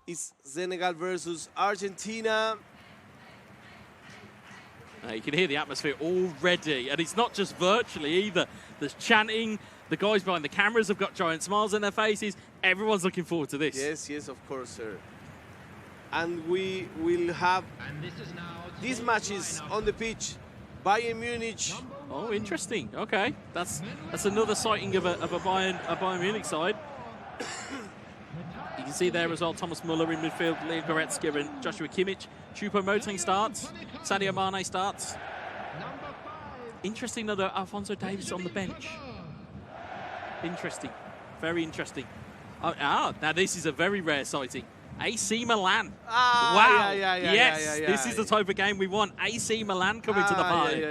It's Senegal versus Argentina. You can hear the atmosphere already, and it's not just virtually either. There's chanting, the guys behind the cameras have got giant smiles on their faces. Everyone's looking forward to this. Yes, yes, of course, sir. And we will have these matches on the pitch. Bayern Munich. Oh, interesting. Okay, that's another sighting of a Bayern Munich side. You can see there as well, Thomas Muller in midfield, Leo Goretzka and Joshua Kimmich. Choupo-Moting starts, Sadio Mane starts. Interesting that Alphonso Davies on the bench. Interesting, very interesting. Now this is a very rare sighting. AC Milan. Wow. Yes, this is the type of game we want. AC Milan coming to the party.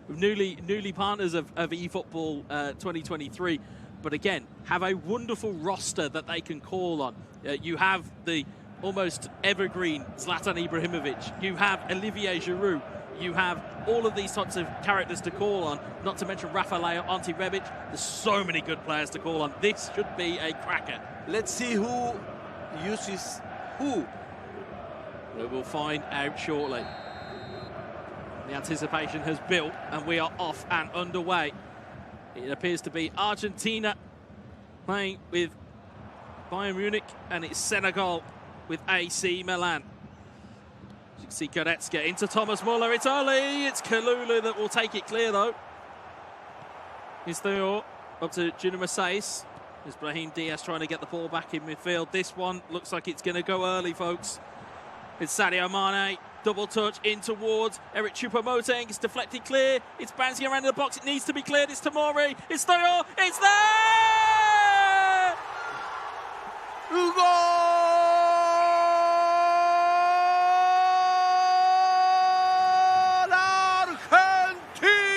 With newly partners of eFootball 2023. But again, have a wonderful roster that they can call on. You have the almost evergreen Zlatan Ibrahimovic. You have Olivier Giroud. You have all of these types of characters to call on, not to mention Rafael Ante Rebic. There's so many good players to call on. This should be a cracker. Let's see who uses who. We will find out shortly. The anticipation has built, and we are off and underway. It appears to be Argentina playing with Bayern Munich, and it's Senegal with AC Milan. As you can see Goretzka into Thomas Muller. It's early. It's Kalulu that will take it clear, though. It's Theo up to Junior Maceis. There's Brahim Diaz trying to get the ball back in midfield. This one looks like it's going to go early, folks. It's Sadio Mane. Double touch in towards Eric Choupo-Moting. It's deflected clear. It's bouncing around in the box. It needs to be cleared. It's Tomori. It's Theo. It's there! Hugo! Argentina!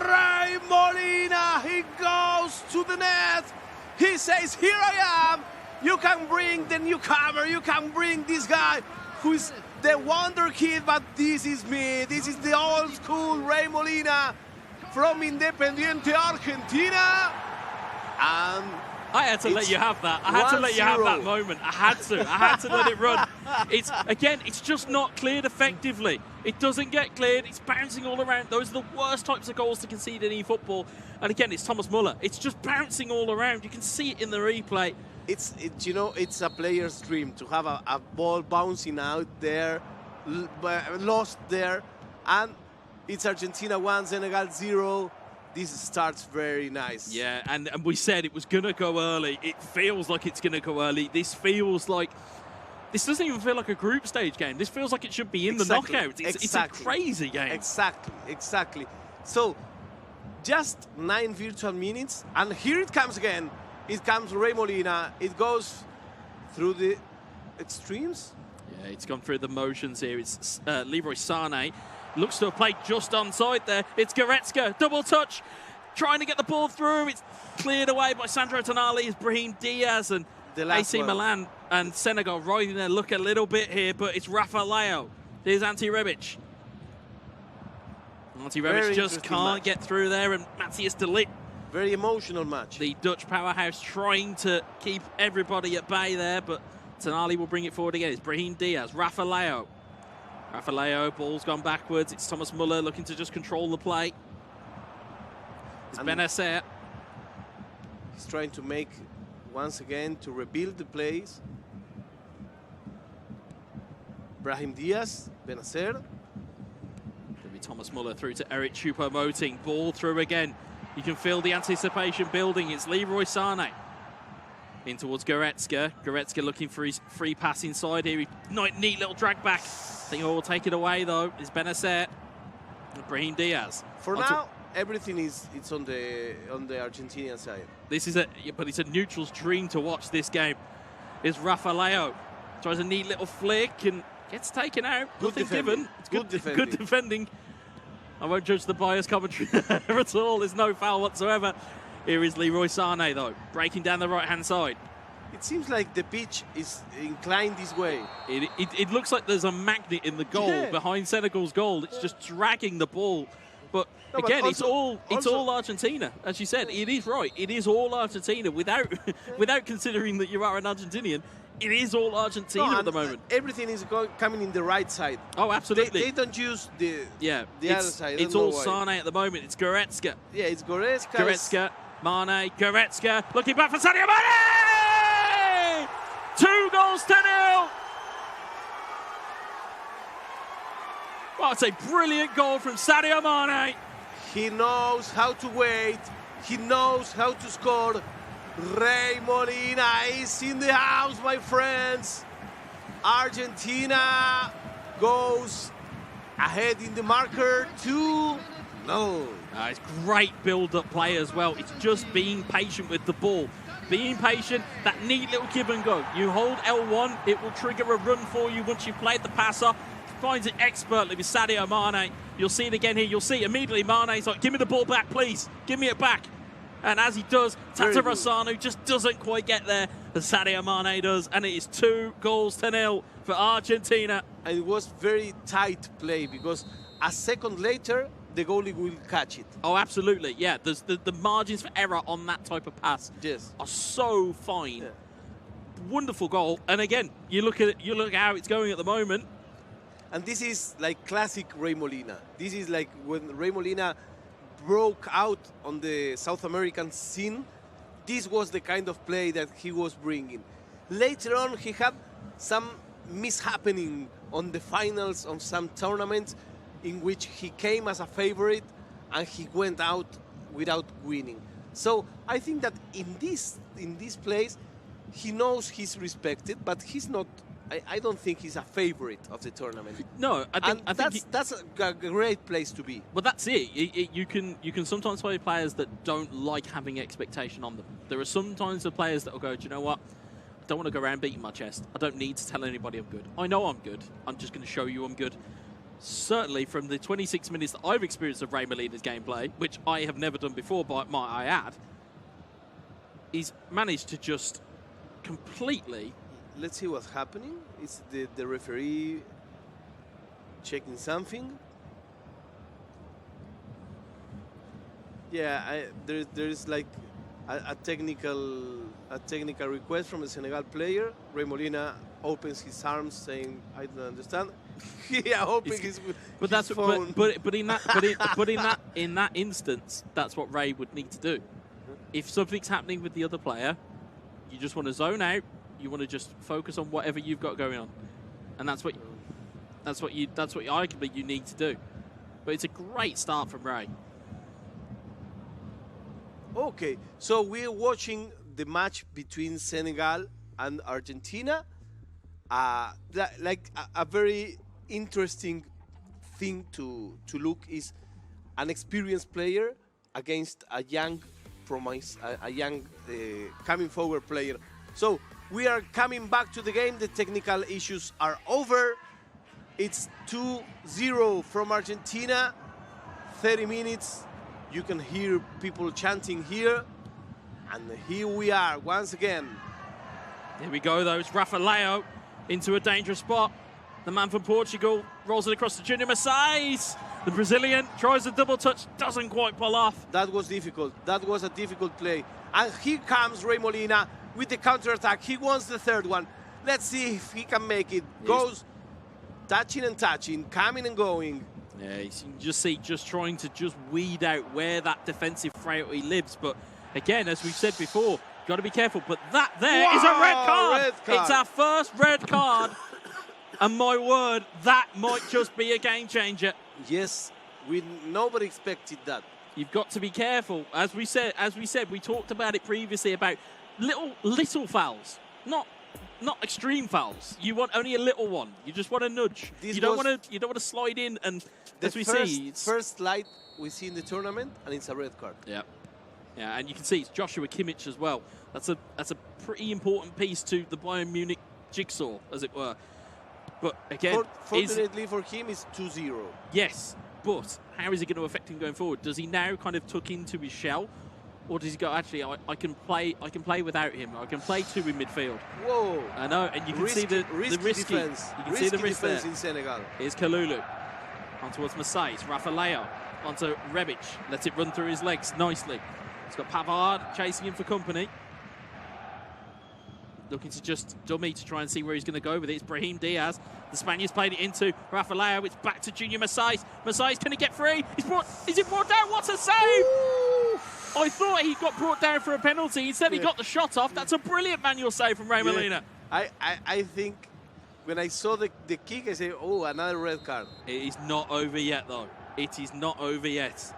Ray Molina, he goes to the net. He says, here I am. You can bring the newcomer, you can bring this guy who is the wonder kid, but this is me. This is the old school Ray Molina from Independiente Argentina. And I had to let you have that. I had to let you have that moment. I had to let it run. It's just not cleared effectively. It doesn't get cleared. It's bouncing all around. Those are the worst types of goals to concede in eFootball. And again, it's Thomas Muller. It's just bouncing all around. You can see it in the replay. It's a player's dream to have a ball bouncing out there, lost there, and it's Argentina 1, Senegal 0. This starts very nice. Yeah, and we said it was going to go early. It feels like it's going to go early. This doesn't even feel like a group stage game. This feels like it should be in the knockout. It's a crazy game. Exactly. So, just 9 virtual minutes, and here it comes again. It comes Ray Molina. It goes through the extremes. Yeah, it's gone through the motions here. It's Leroy Sané. Looks to have played just onside there. It's Goretzka. Double touch. Trying to get the ball through. It's cleared away by Sandro Tonali. It's Brahim Diaz and AC Milan and Senegal riding their luck a little bit here, but it's Rafael. There's Ante Rebic. Ante Rebic just can't get through there, and Matthias de Ligt. Very emotional match. The Dutch powerhouse trying to keep everybody at bay there, but Tonali will bring it forward again. It's Brahim Diaz, Rafael, ball's gone backwards. It's Thomas Muller looking to just control the play. It's Benacer. He's trying to make, once again, to rebuild the plays. Brahim Diaz, Benacer. Thomas Muller through to Eric Choupo-Moting. Ball through again. You can feel the anticipation building. It's Leroy Sané. In towards Goretzka. Goretzka looking for his free pass inside here. Neat little drag back. I think will take it away though. It's Benacer. Brahim Diaz. For now, everything it's on the Argentinian side. But it's a neutral's dream to watch this game. It's Rafael. Tries a neat little flick and gets taken out. Nothing given. It's good defending. I won't judge the bias commentary at all. There's no foul whatsoever. Here is Leroy Sané, though, breaking down the right-hand side. It seems like the pitch is inclined this way. It looks like there's a magnet in the goal behind Senegal's goal. It's just dragging the ball But No, but again, also- it's all Argentina, as you said. It is right. It is all Argentina without without considering that you are an Argentinian. It is all Argentina at the moment. Everything is coming in the right side. Oh, absolutely. They don't use the other side. It's all Sane at the moment. It's Goretzka. Yeah, it's Goretzka. Goretzka, Mane, Goretzka, looking back for Sadio Mane! 2-0. What a brilliant goal from Sadio Mane. He knows how to wait. He knows how to score. Rey Molina is in the house, my friends. Argentina goes ahead in the marker 2-0. It's great build-up play as well. It's just being patient with the ball. Being patient, that neat little give and go. You hold L1, it will trigger a run for you once you've played the pass off. Finds it expertly with Sadio Mane. You'll see it again here. You'll see immediately Mane's like, give me the ball back, please. Give me it back. And as he does, Tata Rossano just doesn't quite get there, as Sadio Mane does, and it is 2-0 for Argentina. And it was very tight play because a second later, the goalie will catch it. Oh, absolutely, yeah. There's the margins for error on that type of pass are so fine. Yeah. Wonderful goal. And again, you look how it's going at the moment. And this is like classic Rey Molina. This is like when Rey Molina broke out on the South American scene. This was the kind of play that he was bringing. Later on, he had some mishappening on the finals of some tournaments in which he came as a favorite and he went out without winning. So I think that in this place, he knows he's respected, but he's not. I don't think he's a favorite of the tournament. No, I think that's a great place to be. Well, that's it. You can sometimes play players that don't like having expectation on them. There are sometimes the players that will go, do you know what? I don't want to go around beating my chest. I don't need to tell anybody I'm good. I know I'm good. I'm just going to show you I'm good. Certainly, from the 26 minutes that I've experienced of Rey Molina's gameplay, which I have never done before, but might I add, he's managed to just completely... Let's see what's happening. It's the referee checking something. Yeah, there's like a technical request from a Senegal player. Rey Molina opens his arms, saying, "I don't understand." Yeah, hoping phone. But in that instance, that's what Rey would need to do. If something's happening with the other player, you just want to zone out. You want to just focus on whatever you've got going on, and that's what arguably you need to do. But it's a great start from Rey. Okay, so we're watching the match between Senegal and Argentina. Like a very interesting thing to look is an experienced player against a young coming forward player. So we are coming back to the game. The technical issues are over. It's 2-0 from Argentina. 30 minutes. You can hear people chanting here. And here we are once again. Here we go, though. It's Rafael into a dangerous spot. The man from Portugal rolls it across to Junior Massais. The Brazilian tries a double touch, doesn't quite pull off. That was difficult. That was a difficult play. And here comes Rey Molina with the counter-attack. He wants the third one. Let's see if he can make it. Goes touching and touching, coming and going. Yeah, you can just see trying to weed out where that defensive frailty lives. But again, as we've said before, got to be careful. But that there is a red card. It's our first red card. And my word, that might just be a game changer. Yes, nobody expected that. You've got to be careful. As we said, we talked about it previously about little fouls, not extreme fouls. You want only a little one. You just want a nudge. You don't want to slide in, and as we see, it's first slide we see in the tournament, and it's a red card. Yeah, yeah, and you can see it's Joshua Kimmich as well. That's a pretty important piece to the Bayern Munich jigsaw, as it were. But again, fortunately for him, it's 2-0. Yes, but how is it going to affect him going forward? Does he now kind of tuck into his shell? Or does he go, actually, I can play without him. I can play two in midfield. Whoa. I know, and you can see the risky defense. You can see the risk there. In Senegal. Here's Kalulu. On towards Massais. Rafael. onto Rebic. Lets it run through his legs nicely. He's got Pavard chasing him for company. Looking to just dummy to try and see where he's going to go with it. It's Brahim Diaz. The Spaniards played it into Rafael. It's back to Junior Masais. Masais, can he get free? Is it brought down? What a save! Ooh. I thought he got brought down for a penalty. Instead, he got the shot off. That's a brilliant manual save from Ray Molina. I think when I saw the kick, I said, oh, another red card. It is not over yet, though. It is not over yet.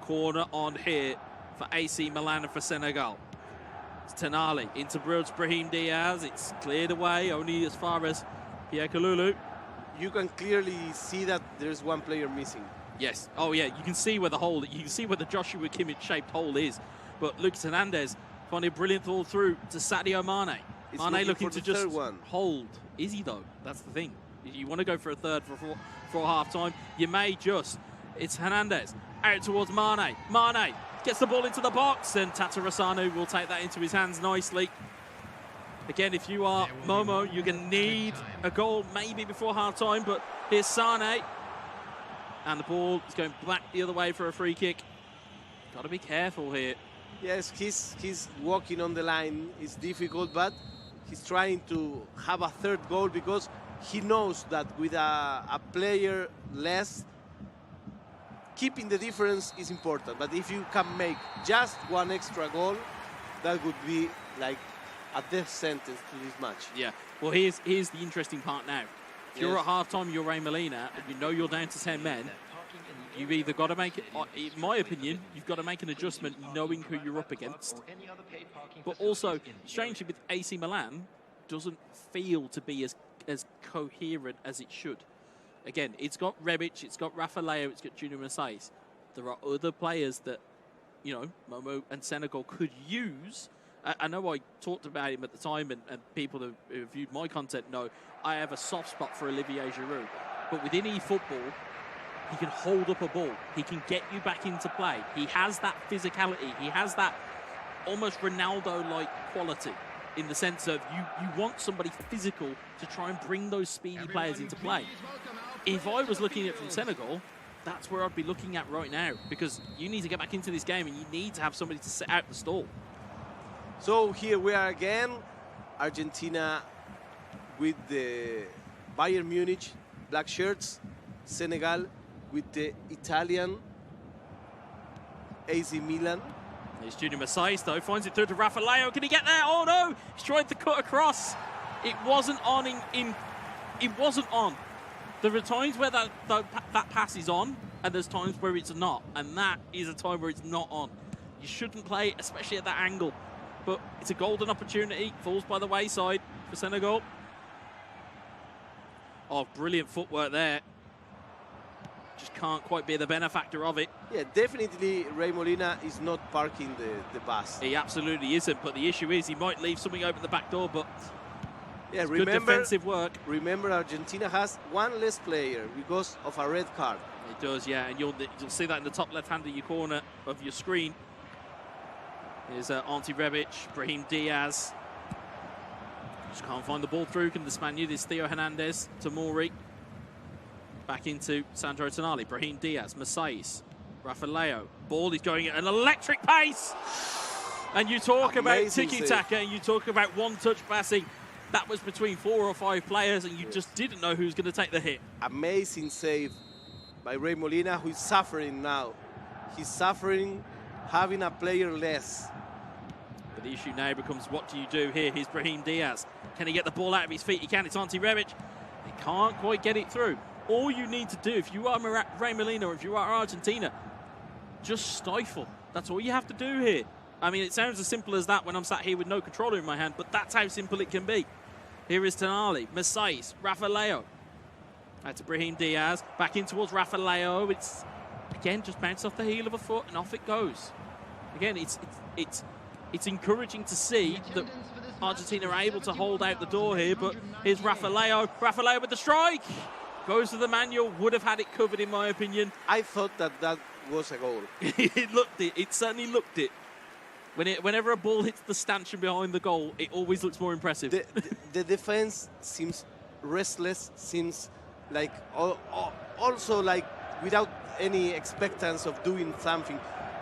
Corner on here for AC Milan and for Senegal. It's Tenali into Brahim Diaz. It's cleared away only as far as Pierre Kalulu. You can clearly see that there's one player missing. Yes. Oh, yeah. You can see where the hole, you can see where the Joshua Kimmich-shaped hole is. But Lucas Hernandez finding a brilliant ball through to Sadio Mane. Mane looking to just hold. Is he, though? That's the thing. If you want to go for a third for half-time, you may just. It's Hernandez out towards Mane. Mane gets the ball into the box, and Tata Rasanu will take that into his hands nicely. Again, if you are Momo, you're going to need a goal maybe before half-time, but here's Sane. And the ball is going back the other way for a free kick. Got to be careful here. Yes, he's walking on the line. It's difficult, but he's trying to have a third goal because he knows that with a player less, keeping the difference is important. But if you can make just one extra goal, that would be like a death sentence to this match. Yeah. Well, here's the interesting part now. If you're at half-time, you're Ray Molina, and you know you're down to 10 men, you've either got to make it, in my opinion, you've got to make an adjustment knowing who you're up against. But also, strangely, with AC Milan, doesn't feel to be as coherent as it should. Again, it's got Rebic, it's got Rafael, it's got Junior Masais. There are other players that, you know, Momo and Senegal could use. I know I talked about him at the time, and people who have viewed my content know I have a soft spot for Olivier Giroud. But within eFootball, he can hold up a ball. He can get you back into play. He has that physicality. He has that almost Ronaldo-like quality in the sense of you want somebody physical to try and bring those speedy players into play. If I was looking at it from Senegal, that's where I'd be looking at right now, because you need to get back into this game and you need to have somebody to set out the stall. So here we are again, Argentina with the Bayern Munich black shirts, Senegal with the Italian AC Milan. There's Junior Masais, though, finds it through to Rafael. Can he get there? Oh, no! He's tried to cut across. It wasn't on it wasn't on. There are times where that pass is on, and there's times where it's not. And that is a time where it's not on. You shouldn't play, especially at that angle. But it's a golden opportunity. Falls by the wayside for Senegal. Oh, brilliant footwork there. Just can't quite be the benefactor of it. Yeah, definitely Ray Molina is not parking the bus. He absolutely isn't, but the issue is he might leave something open the back door, but yeah, good defensive work. Remember, Argentina has one less player because of a red card. It does, yeah, and you'll see that in the top left-hand of your corner of your screen. Here's Ante Rebic, Brahim Diaz. Just can't find the ball through. Can the Spaniard is Theo Hernandez to Mori. Back into Sandro Tonali, Brahim Diaz, Masais, Rafael. Ball is going at an electric pace. And you talk about tiki-taka, and you talk about one-touch passing. That was between 4 or 5 players, and you just didn't know who was going to take the hit. Amazing save by Ray Molina, who is suffering now. He's suffering having a player less. But the issue now becomes, what do you do here? Here's Brahim Diaz. Can he get the ball out of his feet? He can. It's Ante Rebic. He can't quite get it through. All you need to do, if you are Ray Molina or if you are Argentina, just stifle. That's all you have to do here. I mean, it sounds as simple as that when I'm sat here with no controller in my hand, but that's how simple it can be. Here is Tonali, Masais, Rafael. That's Brahim Diaz. Back in towards Rafael. It's, again, just bounce off the heel of a foot and off it goes. Again, it's encouraging to see that Argentina are able to hold out the door here, but here's Rafael. Rafael with the strike. Goes to the manual, would have had it covered in my opinion. I thought that was a goal. It certainly looked it. Whenever a ball hits the stanchion behind the goal, it always looks more impressive. The defense seems restless, seems like also like without any expectance of doing something.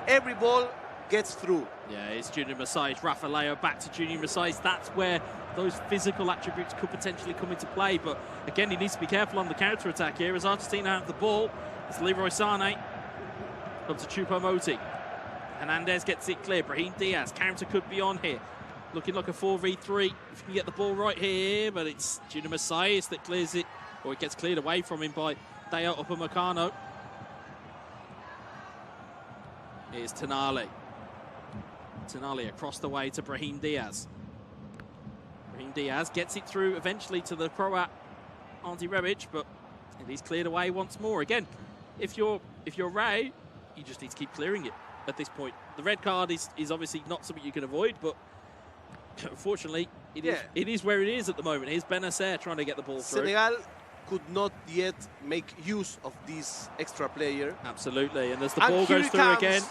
Every ball gets through. Yeah, it's Junior Masai, Rafa Leo back to Junior Masai. That's where those physical attributes could potentially come into play. But again, he needs to be careful on the counter-attack here as Argentina have the ball. It's Leroy Sané. Up to Choupo-Moting. Hernandez gets it clear. Brahim Diaz, counter could be on here. Looking like a 4v3 if you can get the ball right here, but it's Junior Masai that clears it, or it gets cleared away from him by Deo Upamecano. Here's Tonali. Tonali across the way to Brahim Diaz. Brahim Diaz gets it through eventually to the Croat Ante Rebic, but it is cleared away once more. Again, if you're Ray, you just need to keep clearing it at this point. The red card is obviously not something you can avoid, but unfortunately, it is where it is at the moment. Here's Benacer trying to get the ball through. Senegal could not yet make use of this extra player. Absolutely, and as the ball goes through again,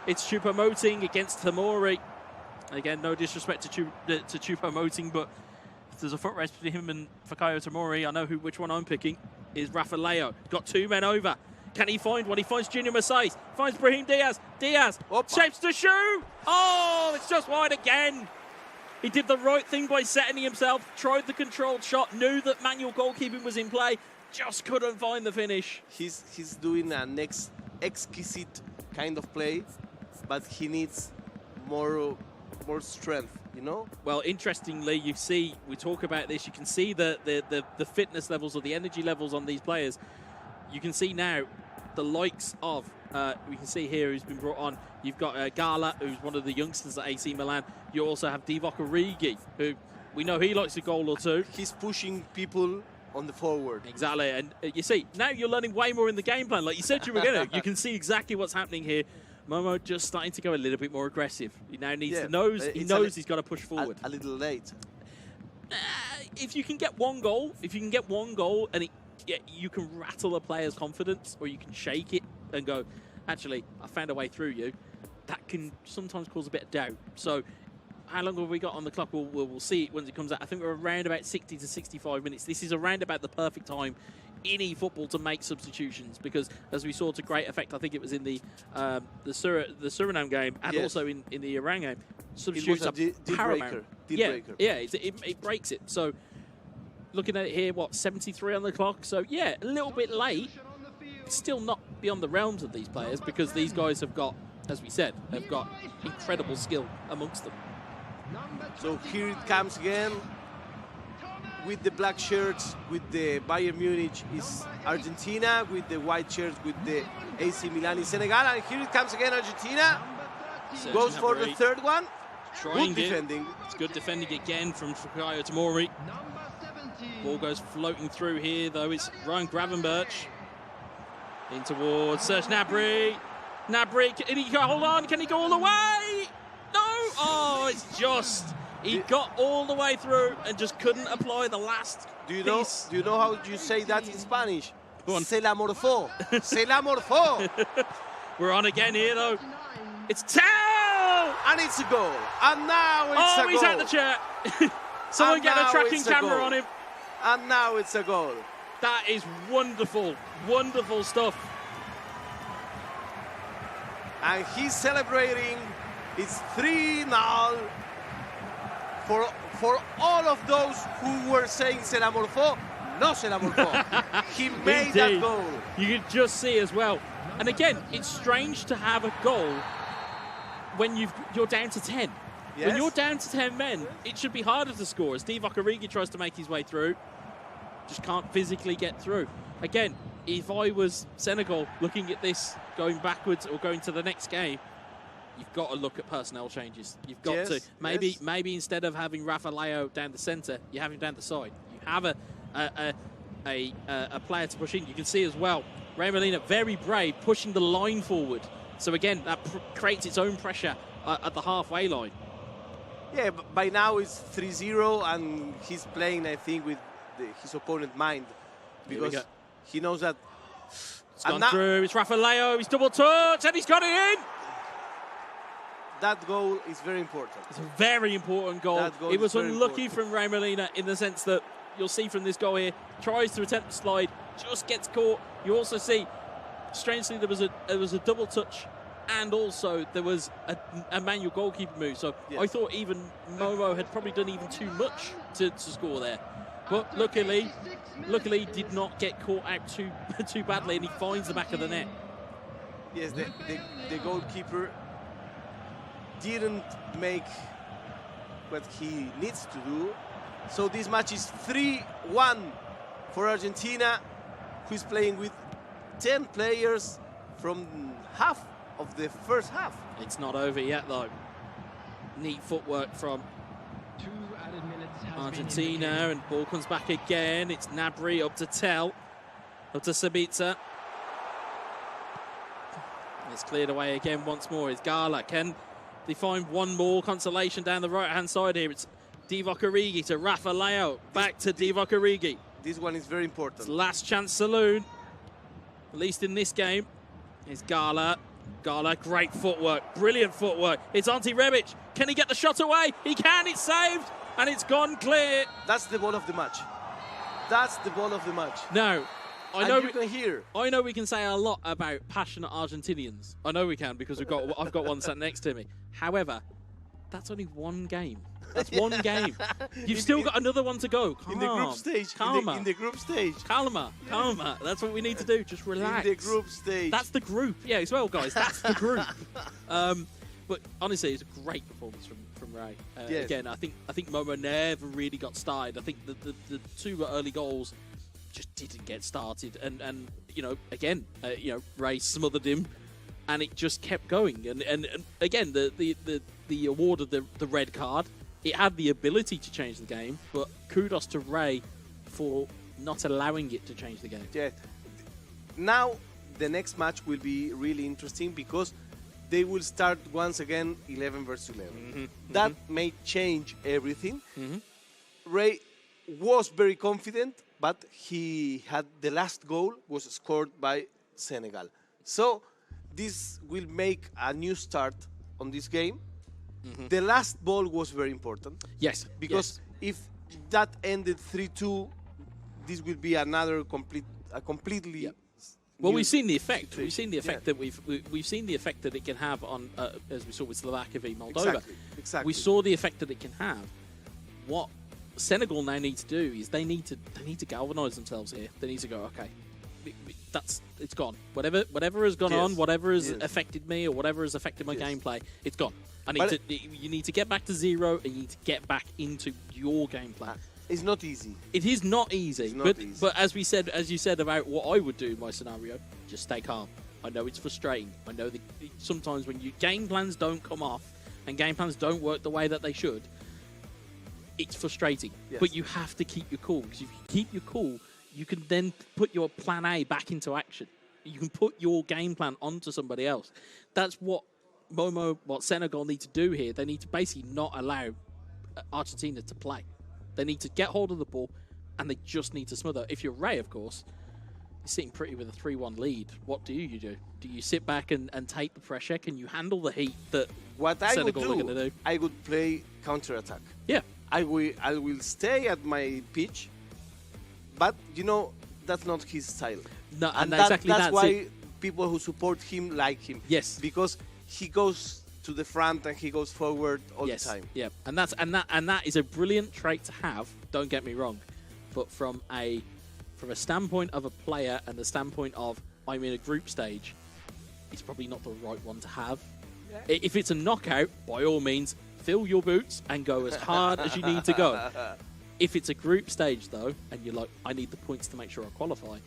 it's Choupo-Moting against Tamori. Again, no disrespect to Choupo-Moting, but if there's a foot race between him and Fikayo Tomori, I know which one I'm picking. Is Rafa Leo. Got two men over. Can he find one? He finds Junior Masai. Finds Brahim Diaz. Diaz shapes the shoe. Oh, it's just wide again. He did the right thing by setting himself, tried the controlled shot, knew that manual goalkeeping was in play, just couldn't find the finish. He's doing an exquisite kind of play, but he needs more strength, you know? Well, interestingly, you see, we talk about this, you can see the fitness levels or the energy levels on these players. You can see now the likes of, we can see here who's been brought on. You've got Gala, who's one of the youngsters at AC Milan. You also have Divock Origi, who we know he likes a goal or two. He's pushing people on the forward. Exactly, and you see, now you're learning way more in the game plan. Like you said you were going to. You can see exactly what's happening here. Momo just starting to go a little bit more aggressive. He now needs to know, he knows he's got to push forward. A little late. If you can get one goal, and you can rattle a player's confidence, or you can shake it and go, actually, I found a way through you, that can sometimes cause a bit of doubt. So how long have we got on the clock? We'll see it when it comes out. I think we're around about 60 to 65 minutes. This is around about the perfect time in eFootball to make substitutions, because as we saw to great effect, I think it was in the Suriname game and also in the Iran game, substitutes are paramount. It breaks it. So looking at it here, what, 73 on the clock? So yeah, a little bit late. Still not beyond the realms of these players, because these guys have got, as we said, they've got incredible skill amongst them. So here it comes again. With the black shirts, with the Bayern Munich is Argentina, with the white shirts, with the AC Milan is Senegal, and here it comes again, Argentina. Goes for the third one. Good defending. It's good defending again from Fikayo Tomori. Ball goes floating through here, though. It's Ryan Gravenberch. In towards Serge Gnabry. Gnabry, can he hold on? Can he go all the way? No! Oh, it's just... He got all the way through and just couldn't apply the last piece. Do you know how you say that in Spanish? Se la morfó. Se la morfó. We're on again here, though. It's Tao! And it's a goal. And now it's a goal. Oh, he's out the chair. Someone get a tracking camera on him. And now it's a goal. That is wonderful, wonderful stuff. And he's celebrating. It's 3-0. For all of those who were saying se la morfó, no se la morfó. He made that goal. You could just see as well. And again, it's strange to have a goal when you're down to 10. Yes. When you're down to 10 men, it should be harder to score. As Divock Origi tries to make his way through, just can't physically get through. Again, if I was Senegal looking at this, going backwards or going to the next game, you've got to look at personnel changes. You've got to maybe instead of having Rafa Leo down the centre, you have him down the side. You have a player to push in. You can see as well, Real Molina very brave, pushing the line forward. So again, that creates its own pressure at the halfway line. Yeah, but by now it's 3-0, and he's playing, I think, with his opponent's mind, because he knows that. It's gone through. It's Rafa Leo. He's double touch, and he's got it in. That goal is very important. It's a very important goal. It was unlucky from Real Molina in the sense that you'll see from this goal here, tries to attempt the slide, just gets caught. You also see strangely, there was a double touch, and also there was a manual goalkeeper move. So I thought even Momo had probably done even too much to score there. But luckily did not get caught out too badly, and he finds the back of the net. Yes, the goalkeeper didn't make what he needs to do. So this match is 3-1 for Argentina, who is playing with 10 players from half of the first half. It's not over yet, though. Neat footwork from Argentina, and ball comes back again. It's Nabri up to Tell, up to Sabitzer. It's cleared away again once more. It's Gala. Can they find one more consolation down the right-hand side here? It's Divock Origi to Rafa Leao. Back to Divock Origi. This one is very important. It's last chance saloon, at least in this game. It's Gala. Gala, great footwork, brilliant footwork. It's Ante Rebic. Can he get the shot away? He can. It's saved, and it's gone clear. That's the ball of the match. That's the ball of the match. No, I know. You can hear. I know we can say a lot about passionate Argentinians. I know we can because I've got one sat next to me. However, that's only one game. That's one game. You've still got another one to go. Calm. In the group stage. Calma. In the group stage. Calma. Calma. That's what we need to do. Just relax. In the group stage. That's the group. Yeah, as well, guys. That's the group. But honestly, it's a great performance from Ray. Yes. Again, I think Momo never really got started. I think the two early goals just didn't get started, and again, Ray smothered him, and it just kept going. And again, the award of the red card. It had the ability to change the game, but kudos to Ray for not allowing it to change the game. Yeah. Now, the next match will be really interesting because they will start once again 11 versus 11. That may change everything. Ray was very confident, but he had the last goal was scored by Senegal. So this will make a new start on this game. The last ball was very important. Yes. Because if that ended 3-2, this will be another completely. Well, we've seen the effect. We've seen the effect that we've seen the effect that it can have on, as we saw with Slovakia v Moldova. Exactly. We saw the effect that it can have. What Senegal now need to do is they need to galvanise themselves here. They need to go, okay, it's gone. Whatever has gone on, whatever has affected me or whatever has affected my gameplay, it's gone. You need to get back to zero, and you need to get back into your gameplay. It's not easy. It is not easy. But as you said about what I would do in my scenario, just stay calm. I know it's frustrating. I know that sometimes when your game plans don't come off and game plans don't work the way that they should, it's frustrating. Yes. But you have to keep your cool, because if you keep your cool, you can then put your plan A back into action. You can put your game plan onto somebody else. That's what Senegal need to do here. They need to basically not allow Argentina to play. They need to get hold of the ball, and they just need to smother. If you're Ray, of course, you're sitting pretty with a 3-1 lead. What do? Do you sit back and take the pressure? Can you handle the heat that Senegal are going to do? I would play counter-attack. Yeah. I will stay at my pitch, but, that's not his style. No, and that's why it. People who support him like him. Yes. Because he goes to the front and he goes forward all the time. Yeah, and that is a brilliant trait to have. Don't get me wrong, but from a standpoint of a player and the standpoint of I'm in a group stage, it's probably not the right one to have. Yeah. If it's a knockout, by all means, fill your boots and go as hard as you need to go. If it's a group stage though, and you're like, I need the points to make sure I qualify,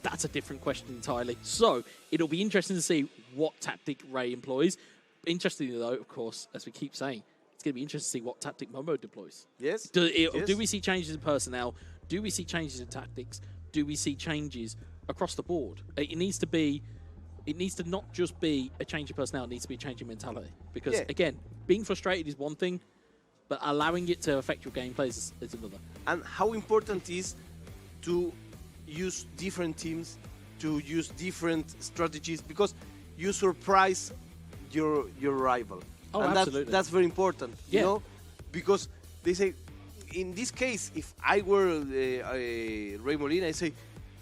that's a different question entirely. So it'll be interesting to see what tactic Ray employs. Interestingly, though, of course, as we keep saying, it's going to be interesting to see what tactic Momo deploys. Yes. Do we see changes in personnel? Do we see changes in tactics? Do we see changes across the board? It needs to not just be a change in personnel. It needs to be a change in mentality. Because, again, being frustrated is one thing, but allowing it to affect your gameplay is another. And how important is to use different teams, to use different strategies, because you surprise your rival. Oh, and absolutely. That's very important, you know, because they say, in this case, if I were Ray Molina, I say,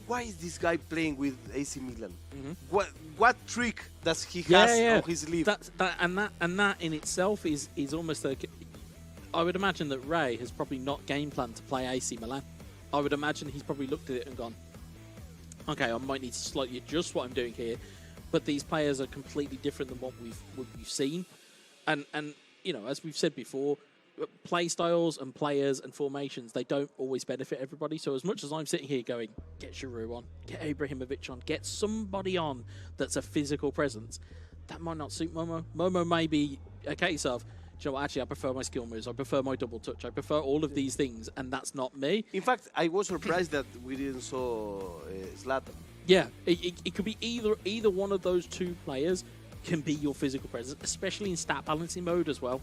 why is this guy playing with AC Milan? Mm-hmm. What trick does he has on his sleeve? That in itself is almost a. I would imagine that Ray has probably not game planned to play AC Milan. I would imagine he's probably looked at it and gone, okay, I might need to slightly adjust what I'm doing here, but these players are completely different than what we've seen, and you know, as we've said before, play styles and players and formations, they don't always benefit everybody. So as much as I'm sitting here going, get Giroud on, get Ibrahimovic on, get somebody on that's a physical presence, that might not suit Momo. Momo may be a case of, you know, actually I prefer my skill moves, I prefer my double touch, I prefer all of these things, and that's not me. In fact, I was surprised that we didn't saw Zlatan. Yeah, it could be either one of those two players can be your physical presence, especially in stat balancing mode as well.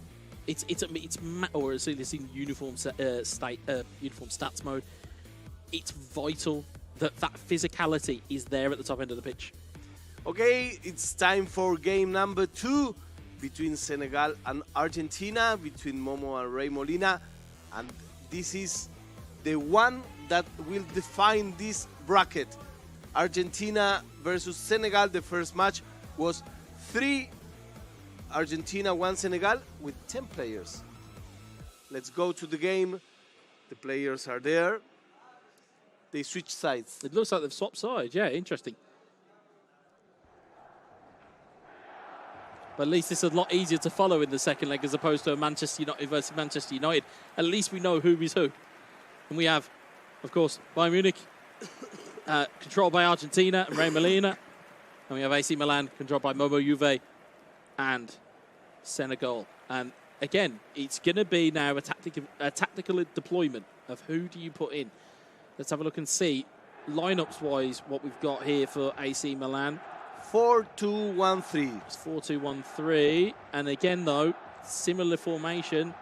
Or it's in uniform stats mode. It's vital that physicality is there at the top end of the pitch. Okay, it's time for game number 2 between Senegal and Argentina, between Momo and Ray Molina, and this is the one that will define this bracket. Argentina versus Senegal. The first match was 3 Argentina, 1 Senegal, with 10 players. Let's go to the game. The players are there. They switch sides. It looks like they've swapped sides. Yeah, interesting. But at least it's a lot easier to follow in the second leg as opposed to a Manchester United versus Manchester United. At least we know who is who. And we have, of course, Bayern Munich, controlled by Argentina and Ray Molina. And we have AC Milan, controlled by Momo Juve and Senegal. And again, it's going to be now a tactical deployment of who do you put in. Let's have a look and see, lineups-wise, what we've got here for AC Milan. 4-2-1-3. It's 4-2-1-3. And again, though, similar formation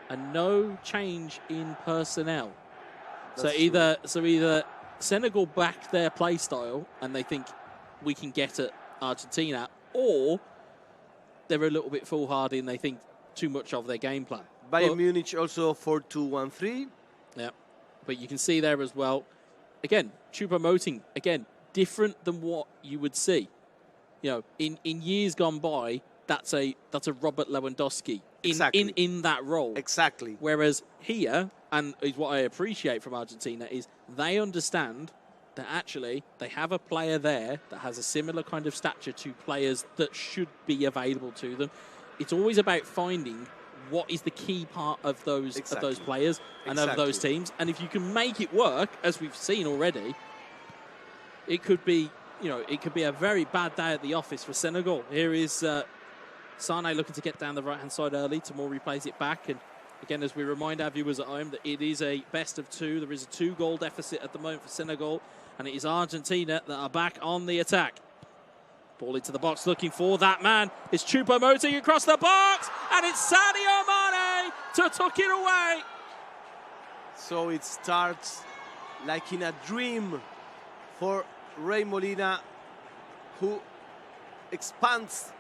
and no change in personnel. So either Senegal back their play style and they think we can get at Argentina, or they're a little bit foolhardy and they think too much of their game plan. Bayern Munich also 4-2-1-3. Yeah, but you can see there as well. Again, Choupo-Moting, again, different than what you would see. You know, in years gone by, that's a Robert Lewandowski in that role. Exactly. Whereas here, and is what I appreciate from Argentina, is they understand that actually they have a player there that has a similar kind of stature to players that should be available to them. It's always about finding what is the key part of those players and of those teams. And if you can make it work, as we've seen already, it could be, you know, it could be a very bad day at the office for Senegal. Here is Sane looking to get down the right-hand side early. Tomori plays it back. And again, as we remind our viewers at home, that it is a best of 2. There is a 2-goal deficit at the moment for Senegal. And it is Argentina that are back on the attack. Ball into the box looking for that man. It's Choupo-Moting across the box. And it's Sadio Mane to tuck it away. So it starts like in a dream for Ray Molina, who expands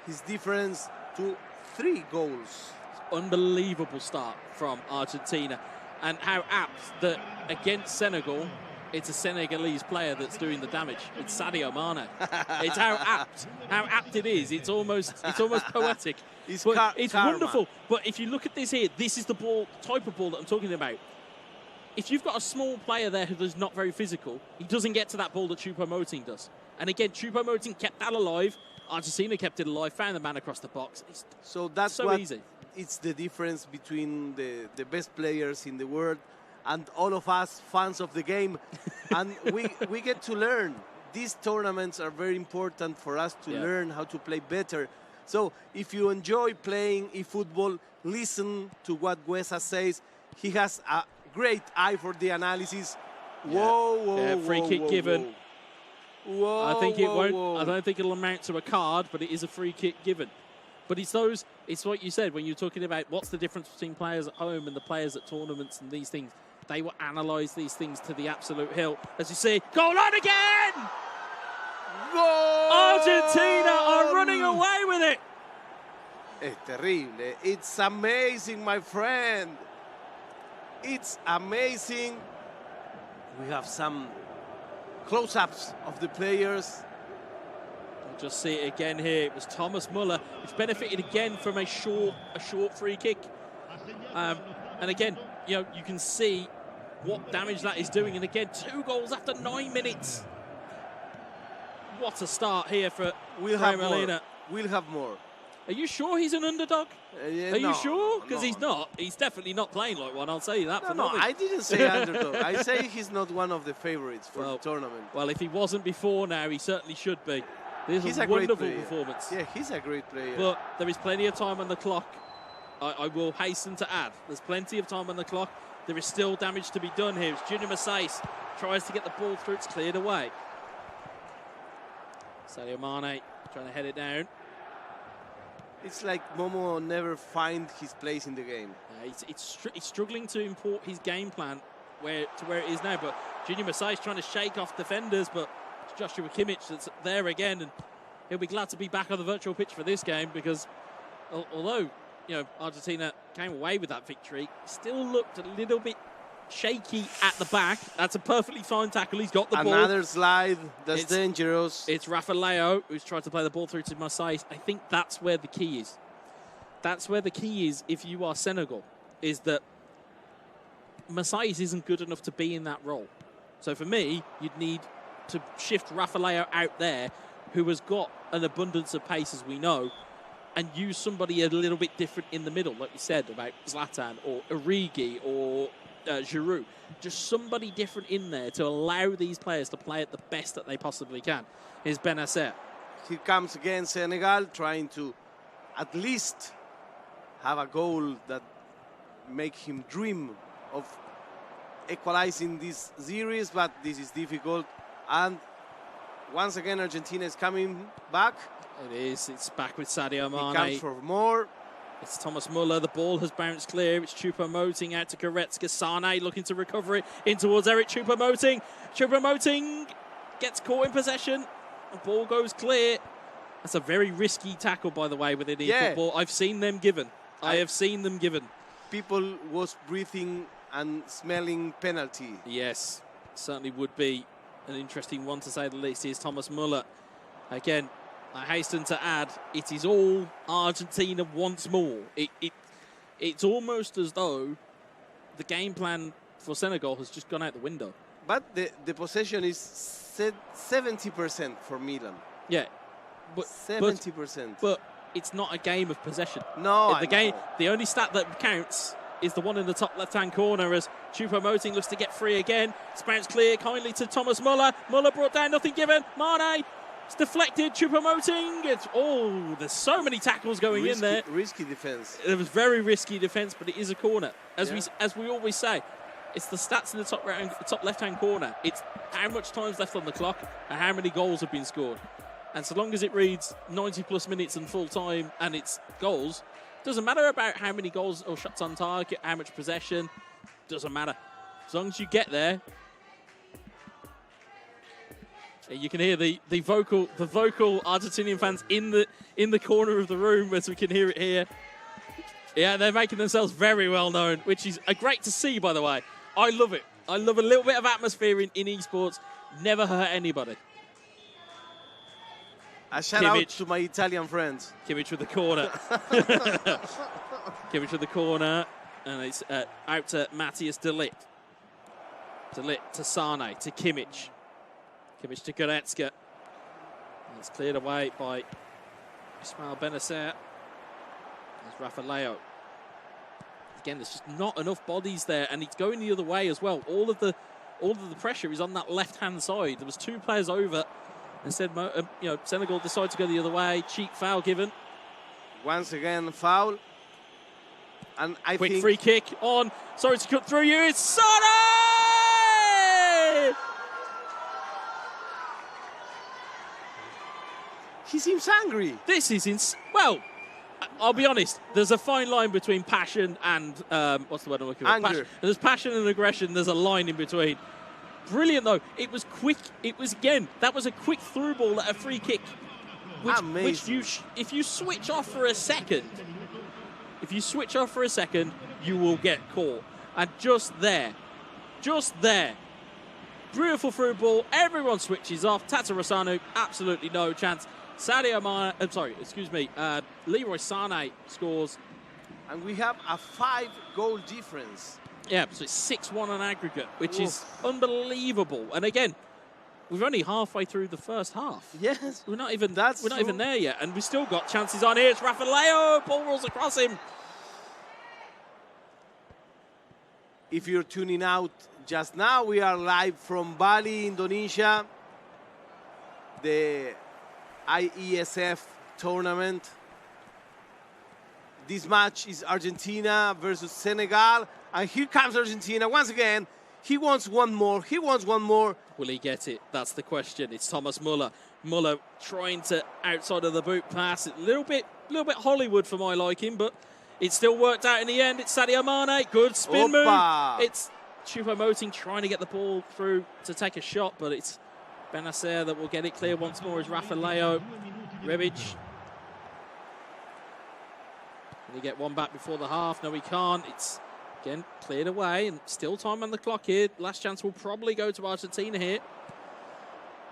his difference to 3 goals. Unbelievable start from Argentina. And how apt that against Senegal, it's a Senegalese player that's doing the damage. It's Sadio Mane. It's how apt it is. It's almost poetic. It's wonderful. But if you look at this here, this is the type of ball that I'm talking about. If you've got a small player there who is not very physical, he doesn't get to that ball that Choupo-Moting does. And again, Choupo-Moting kept that alive. Argentina kept it alive, found the man across the box. So that's so easy. It's the difference between the best players in the world and all of us fans of the game. And we get to learn. These tournaments are very important for us to learn how to play better. So if you enjoy playing eFootball, listen to what Guesa says. He has a great eye for the analysis. Whoa, free kick given. Whoa, I think it won't. I don't think it'll amount to a card, but it is a free kick given. But it's what you said when you're talking about what's the difference between players at home and the players at tournaments and these things. They will analyse these things to the absolute hilt. As you see, goal on again! Goal! Argentina are running away with it. Es terrible. It's amazing, my friend. It's amazing. We have some close-ups of the players. We'll just see it again here. It was Thomas Muller, which benefited again from a short free kick. And again, you know, you can see what damage that is doing. And again, 2 goals after 9 minutes. What a start here for We'll have Molina. more. We'll have more. Are you sure he's an underdog? Yeah, Are you no, sure? Because no. he's not. He's definitely not playing like one. I'll tell you that for No, nothing. I didn't say underdog. I say he's not one of the favorites for the tournament. Well, if he wasn't before now, he certainly should be. This is a great wonderful player. performance. Yeah, he's a great player. But there is plenty of time on the clock. I will hasten to add, there's plenty of time on the clock. There is still damage to be done here. It's Junior Masais tries to get the ball through. It's cleared away. Sadio Mane trying to head it down. It's like Momo never find his place in the game. He's struggling to import his game plan to where it is now. But Junior Masais trying to shake off defenders, but it's Joshua Kimmich that's there again, and he'll be glad to be back on the virtual pitch for this game because although, you know, Argentina came away with that victory, still looked a little bit shaky at the back. That's a perfectly fine tackle. He's got the ball. Another slide. That's dangerous. It's Rafael who's tried to play the ball through to Masais. I think that's where the key is. That's where the key is if you are Senegal, is that Masais isn't good enough to be in that role. So for me, you'd need to shift Rafael out there, who has got an abundance of pace, as we know, and use somebody a little bit different in the middle, like you said about Zlatan or Origi or Giroud. Just somebody different in there to allow these players to play at the best that they possibly can. Is Benacer. Here comes again Senegal, trying to at least have a goal that make him dream of equalizing this series, but this is difficult. And once again, Argentina is coming back. It is. It's back with Sadio Mane. He comes for more. It's Thomas Muller. The ball has bounced clear. It's Choupo-Moting out to Goretzka. Sane looking to recover it in towards Eric Choupo-Moting. Choupo-Moting gets caught in possession. The ball goes clear. That's a very risky tackle, by the way, within football. I've seen them given. I have seen them given. People was breathing and smelling penalty. Yes, certainly would be an interesting one to say the least. Here's Thomas Muller. Again, I hasten to add, it is all Argentina once more. It's almost as though the game plan for Senegal has just gone out the window. But the possession is 70% for Milan. Yeah. But 70%. But it's not a game of possession. No, the only stat that counts is the one in the top left-hand corner as Choupo-Moting looks to get free again. It's bounced clear kindly to Thomas Muller. Muller brought down, nothing given. Mane, it's deflected. Choupo-Moting. There's so many tackles going in there. Risky defense. It was very risky defense, but it is a corner. As we always say, it's the stats in the top left-hand corner. It's how much time's left on the clock and how many goals have been scored. And so long as it reads 90-plus minutes and full time and it's goals, doesn't matter about how many goals or shots on target, how much possession, doesn't matter. As long as you get there. You can hear the vocal Argentinian fans in the corner of the room, as we can hear it here. Yeah, they're making themselves very well known, which is great to see, by the way. I love it. I love a little bit of atmosphere in esports. Never hurt anybody. A shout out to my Italian friends. Kimmich with the corner. Kimmich with the corner. And it's out to Matthias de Ligt. De Ligt to Sane, to Kimmich. Kimmich to Goretzka. And it's cleared away by Ismail Benacer. There's Rafael. Again, there's just not enough bodies there, and it's going the other way as well. All of the pressure is on that left-hand side. There was 2 players over. Instead, Senegal decided to go the other way. Cheap foul given. Once again, foul. And I think... Quick free kick on. Sorry to cut through you. It's Sane! He seems angry. This is well, I'll be honest. There's a fine line between passion and what's the word I'm looking for? Anger. There's passion and aggression. There's a line in between. Brilliant though. It was quick. It was that was a quick through ball at a free kick. Which if you switch off for a second, you will get caught. And just there, Beautiful through ball. Everyone switches off. Tata Rosanu, absolutely no chance. Leroy Sané scores. And we have a 5-goal difference. Yeah, so it's 6-1 on aggregate, which is unbelievable. And again, we're only halfway through the first half. Yes. We're not even there yet, and we've still got chances on here. It's Rafa Leo, ball rolls across him. If you're tuning out just now, we are live from Bali, Indonesia. The IESF tournament. This match is Argentina versus Senegal. And here comes Argentina once again. He wants one more. He wants one more. Will he get it? That's the question. It's Thomas Muller. Muller trying to outside of the boot pass. A little bit Hollywood for my liking, but it still worked out in the end. It's Sadio Mane. Good spin move. It's Choupo-Moting trying to get the ball through to take a shot, but it's Benacer that will get it clear once more as Rafa Leo. Rebic. Can he get one back before the half? No, he can't. It's, again, cleared away, and still time on the clock here. Last chance will probably go to Argentina here.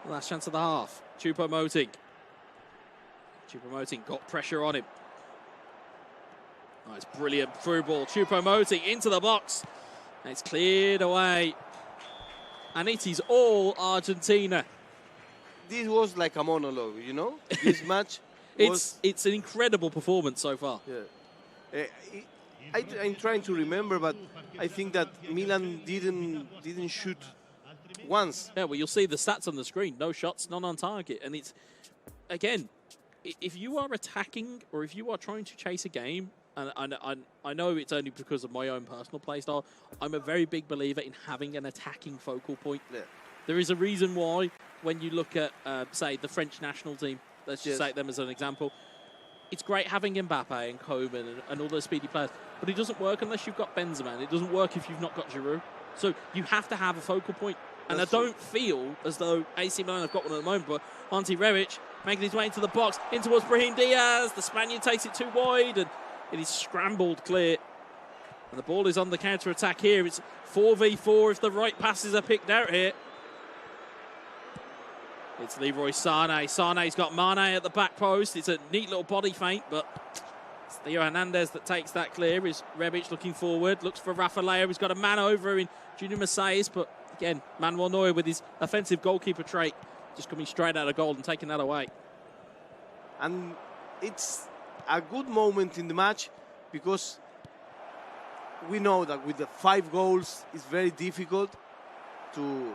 Last chance of the half. Choupo-Moting. Choupo-Moting got pressure on him. Nice, brilliant through ball. Choupo-Moting into the box. And it's cleared away. And it is all Argentina. This was like a monologue, you know? This match was... It's an incredible performance so far. Yeah. I'm trying to remember, but I think that Milan didn't shoot once. Yeah, well, you'll see the stats on the screen. No shots, none on target. And it's, again, if you are attacking or if you are trying to chase a game, and I know it's only because of my own personal play style, I'm a very big believer in having an attacking focal point. Yeah. There is a reason why when you look at, say, the French national team, let's just take them as an example, it's great having Mbappe and Koeman and all those speedy players, but it doesn't work unless you've got Benzema. It doesn't work if you've not got Giroud. So you have to have a focal point. And I don't feel as though AC Milan have got one at the moment, but Ante Rebic making his way into the box, in towards Brahim Diaz. The Spaniard takes it too wide, and it is scrambled clear. And the ball is on the counter-attack here. It's 4v4 if the right passes are picked out here. It's Leroy Sané. Sané's got Mane at the back post. It's a neat little body feint, but it's Theo Hernandez that takes that clear. Is Rebic looking forward, looks for Rafa Leo. He's got a man over in Junior Macias, but again, Manuel Neuer with his offensive goalkeeper trait just coming straight out of goal and taking that away. And it's a good moment in the match because we know that with the 5 goals, it's very difficult to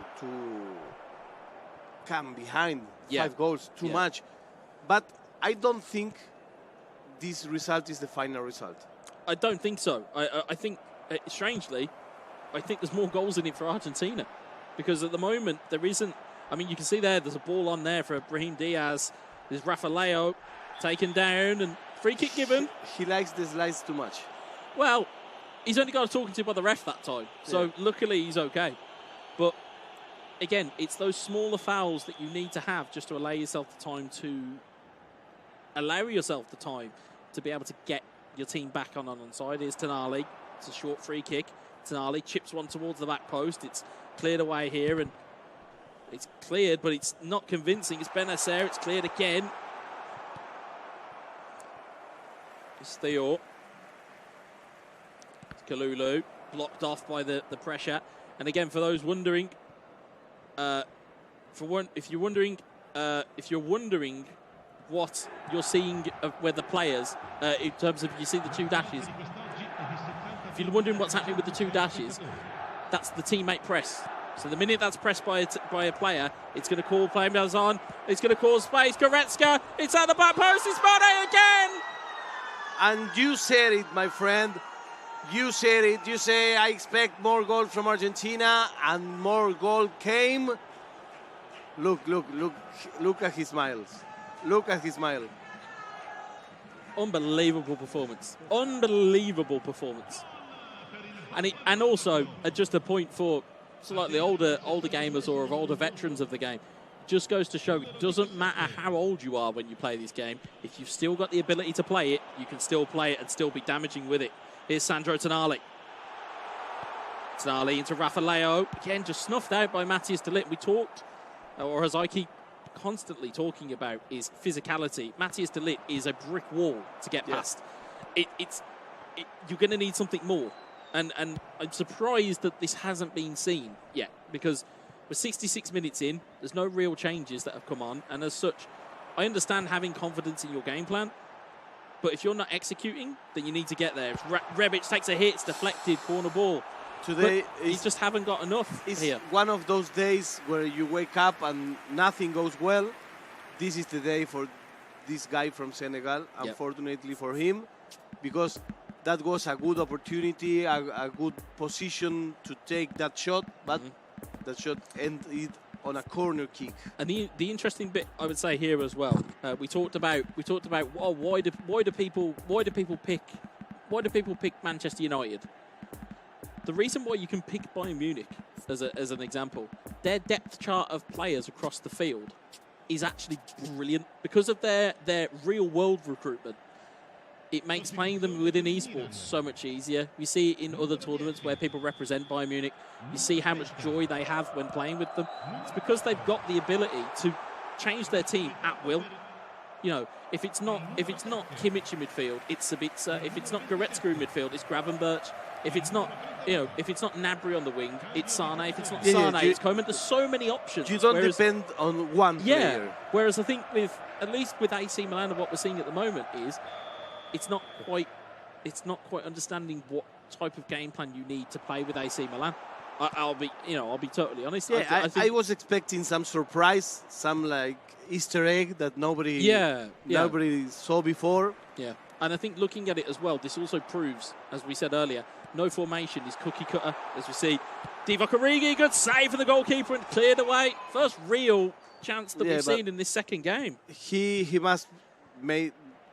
come behind 5 goals too much. But I don't think this result is the final result. I don't think so. I think, strangely, I think there's more goals in it for Argentina because at the moment there isn't. I mean, you can see there's a ball on there for Brahim Diaz. There's Rafa Leo taken down and free kick given. He likes the slice too much. Well, he's only got talking to by the ref that time, so luckily he's okay. But again, it's those smaller fouls that you need to have just to allow yourself the time to be able to get your team back on onside. Here's Tonali. It's a short free kick. Tonali chips one towards the back post. It's cleared away here, and it's cleared, but it's not convincing. It's Benacer. It's cleared again. It's Theo. It's Kalulu, blocked off by the pressure. And again, for those wondering, if you're wondering what you're seeing where the players, in terms of you see the 2 dashes. If you're wondering what's happening with the 2 dashes, that's the teammate press. So the minute that's pressed by a player, it's going to call players on. It's going to cause space. Goretzka, it's at the back post. It's Mane again. And you said it, my friend. You said it. You say, I expect more goals from Argentina, and more goal came. Look at his smiles. Look at his smile. Unbelievable performance. Unbelievable performance. And also, just a point for slightly older gamers or of older veterans of the game, just goes to show it doesn't matter how old you are when you play this game. If you've still got the ability to play it, you can still play it and still be damaging with it. Here's Sandro Tonali. Tonali into Raffaello. Again, just snuffed out by Matthias de Ligt. We talked, or as I keep constantly talking about, is physicality. Matthias de Ligt is a brick wall to get past. You're going to need something more. And I'm surprised that this hasn't been seen yet, because we're 66 minutes in. There's no real changes that have come on. And as such, I understand having confidence in your game plan. But if you're not executing, then you need to get there. Rebic takes a hit, it's deflected, corner ball. Today, you just haven't got enough here. One of those days where you wake up and nothing goes well. This is the day for this guy from Senegal, unfortunately for him, because that was a good opportunity, a good position to take that shot, but that shot ended on a corner kick. And the interesting bit I would say here as well, we talked about why do people pick Manchester United? The reason why you can pick Bayern Munich as an example, their depth chart of players across the field is actually brilliant because of their real world recruitment. It makes playing them within esports so much easier. You see it in other tournaments where people represent Bayern Munich. You see how much joy they have when playing with them. It's because they've got the ability to change their team at will. You know, if it's not Kimmich in midfield, it's Sabitzer. If it's not Goretzka in midfield, it's Gravenberch. If it's not Gnabry on the wing, it's Sane. If it's not Sane, it's Koeman. There's so many options. You don't depend on one player. Whereas I think at least with AC Milan and what we're seeing at the moment is it's not quite understanding what type of game plan you need to play with AC Milan. I'll be totally honest. Yeah, I was expecting some surprise, some like Easter egg that nobody saw before. Yeah, and I think looking at it as well, this also proves, as we said earlier, no formation is cookie cutter. As we see, Divock Origi, good save for the goalkeeper and cleared away. First real chance that we've seen in this second game. He must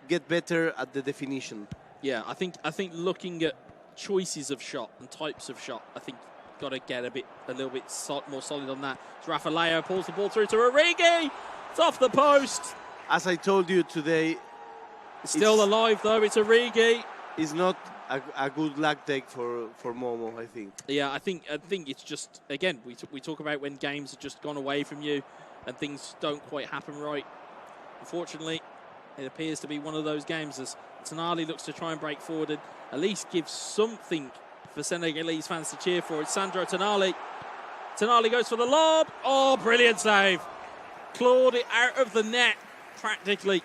get better at the definition. Yeah, I think looking at choices of shot and types of shot, I think got to get a little bit more solid on that. It's Raffaello pulls the ball through to Origi. It's off the post. As I told you today, still alive though. It's Origi. It's not a good luck take for Momo, I think. Yeah, I think it's just, again, we talk about when games have just gone away from you and things don't quite happen right. Unfortunately, it appears to be one of those games as Tonali looks to try and break forward and at least give something for Senegalese fans to cheer for. It's Sandro Tonali. Tonali goes for the lob. Oh, brilliant save. Clawed it out of the net, practically.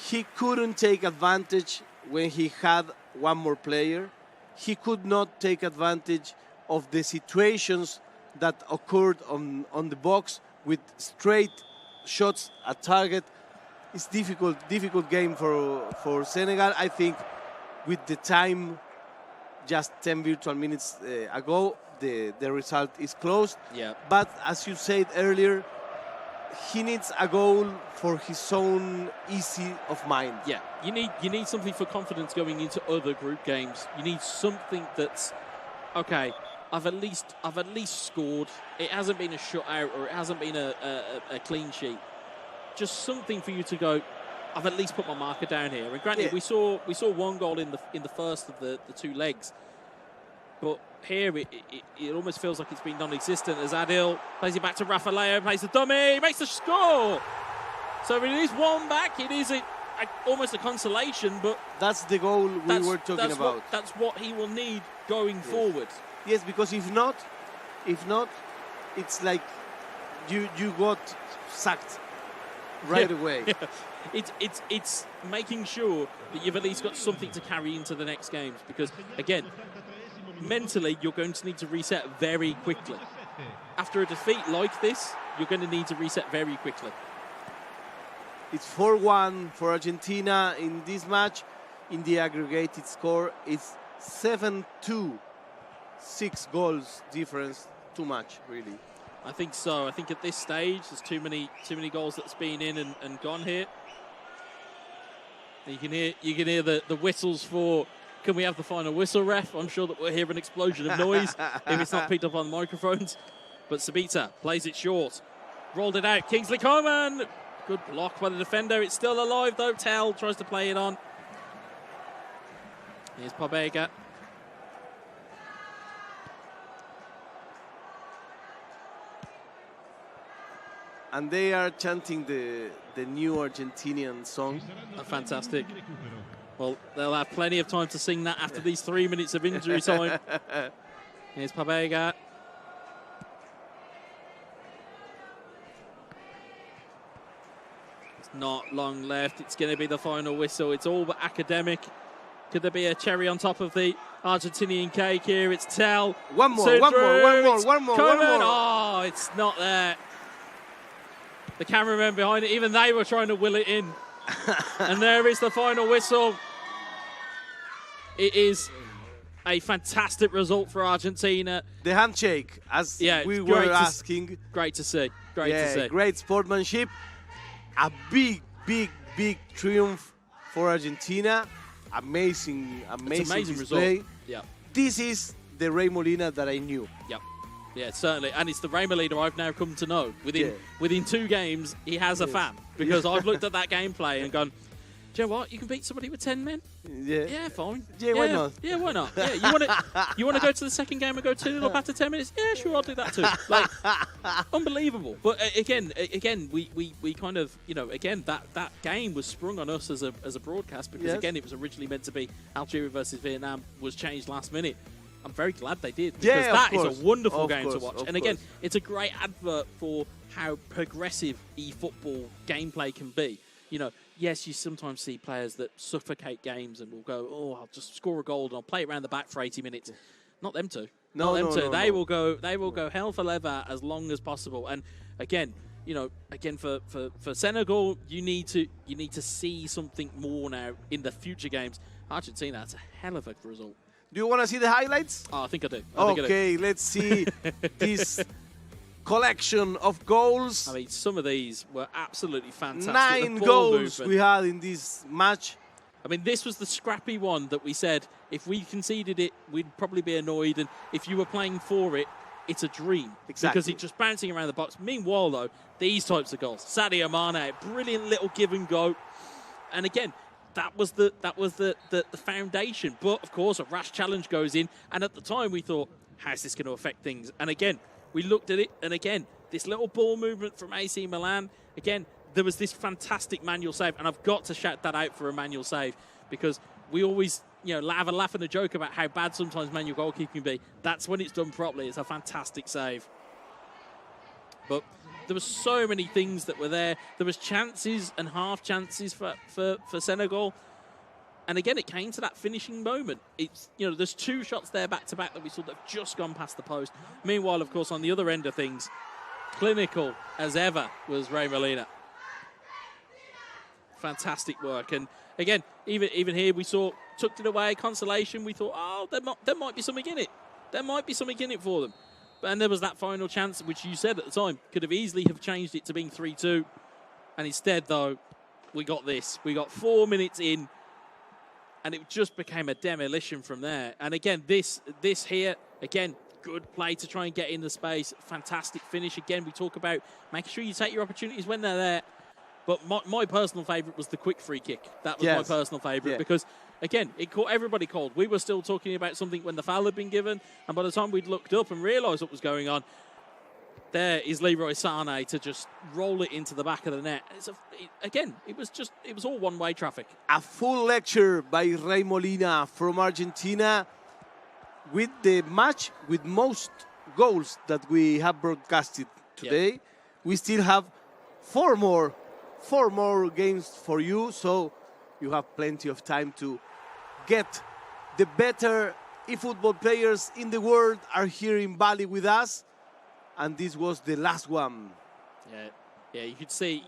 He couldn't take advantage when he had one more player. He could not take advantage of the situations that occurred on the box with straight shots at target. It's difficult game for Senegal. I think with the time, just 10 virtual minutes ago, the result is closed. Yeah. But as you said earlier, he needs a goal for his own ease of mind. Yeah, you need something for confidence going into other group games. You need something that's okay. I've at least scored. It hasn't been a shutout or it hasn't been a clean sheet. Just something for you to go, I've at least put my marker down here. And granted, we saw one goal in the first of the two legs, but here it almost feels like it's been non-existent as Adil plays it back to Raffaello, plays the dummy, makes the score. So it is one back. It is almost a consolation, but that's the goal we were talking about. That's what he will need going forward. Yes, because if not, it's like you got sacked right away. Yeah. It's making sure that you've at least got something to carry into the next games, because again, mentally you're going to need to reset very quickly. After a defeat like this, you're going to need to reset very quickly. It's 4-1 for Argentina in this match. In the aggregated score, it's 7-2. 6 goals difference, too much, really. I think so. I think at this stage, there's too many goals that's been in and gone here. You can hear the whistles for, can we have the final whistle, ref? I'm sure that we'll hear an explosion of noise if it's not picked up on the microphones. But Sabitzer plays it short. Rolled it out. Kingsley Coman. Good block by the defender. It's still alive, though. Tell tries to play it on. Here's Pobega. And they are chanting the new Argentinian song. Fantastic. Well, they'll have plenty of time to sing that after these 3 minutes of injury time. Here's Pabega. It's not long left. It's going to be the final whistle. It's all but academic. Could there be a cherry on top of the Argentinian cake here? It's Tell. One more. Oh, it's not there. The cameramen behind it, even they were trying to will it in. And there is the final whistle. It is a fantastic result for Argentina. The handshake, as we were asking. Great to see. Great to see. Great sportsmanship. A big triumph for Argentina. Amazing display. Result. Yeah. This is the Ray Molina that I knew. Yep. Yeah, certainly. And it's the Ray Molina I've now come to know. Within 2 games, he has a fan. Because I've looked at that gameplay and gone, do you know what? You can beat somebody with 10 men. Yeah. Yeah, fine. Yeah, why not? Yeah, why not? Yeah, you want to go to the second game and go 2-0 up after 10 minutes? Yeah, sure, I'll do that too. Like, unbelievable. But again, we kind of, again, that game was sprung on us as a broadcast because again, it was originally meant to be Algeria versus Vietnam, was changed last minute. I'm very glad they did because that is a wonderful game to watch. And again, it's a great advert for how progressive eFootball gameplay can be. Yes, you sometimes see players that suffocate games and will go, oh, I'll just score a goal and I'll play it around the back for 80 minutes. Not them two. Not them two. They will go hell for leather as long as possible. And again, for Senegal, you need to see something more now in the future games. Argentina, that's a hell of a result. Do you want to see the highlights? Oh, I think I do. Okay, let's see this collection of goals. I mean, some of these were absolutely fantastic. 9 goals we had in this match. I mean, this was the scrappy one that we said if we conceded it, we'd probably be annoyed. And if you were playing for it, it's a dream. Exactly. Because it's just bouncing around the box. Meanwhile, though, these types of goals. Sadio Mane, brilliant little give and go. And again, that was the foundation. But, of course, a rash challenge goes in. And at the time, we thought, how's this going to affect things? And again, we looked at it, and again, this little ball movement from AC Milan. Again, there was this fantastic manual save, and I've got to shout that out for a manual save because we always, have a laugh and a joke about how bad sometimes manual goalkeeping can be. That's when it's done properly. It's a fantastic save. But there were so many things that were there. There was chances and half chances for Senegal. And again, it came to that finishing moment. It's, there's 2 shots there back-to-back that we saw that have just gone past the post. Meanwhile, of course, on the other end of things, clinical as ever was Ray Molina. Fantastic work. And again, even here, we saw, tucked it away, consolation. We thought, oh, there might be something in it. There might be something in it for them. And there was that final chance, which you said at the time, could have easily have changed it to being 3-2. And instead, though, we got this. We got 4 minutes in. And it just became a demolition from there. And again, this here, again, good play to try and get in the space. Fantastic finish. Again, we talk about making sure you take your opportunities when they're there. But my personal favourite was the quick free kick. That was my personal favourite because, again, it caught everybody cold. We were still talking about something when the foul had been given. And by the time we'd looked up and realised what was going on, there is Leroy Sané to just roll it into the back of the net. It was all one-way traffic. A full lecture by Ray Molina from Argentina with the match with most goals that we have broadcasted today. We still have 4 more games for you, so you have plenty of time to get the better eFootball players in the world are here in Bali with us. And this was the last one. Yeah, you could see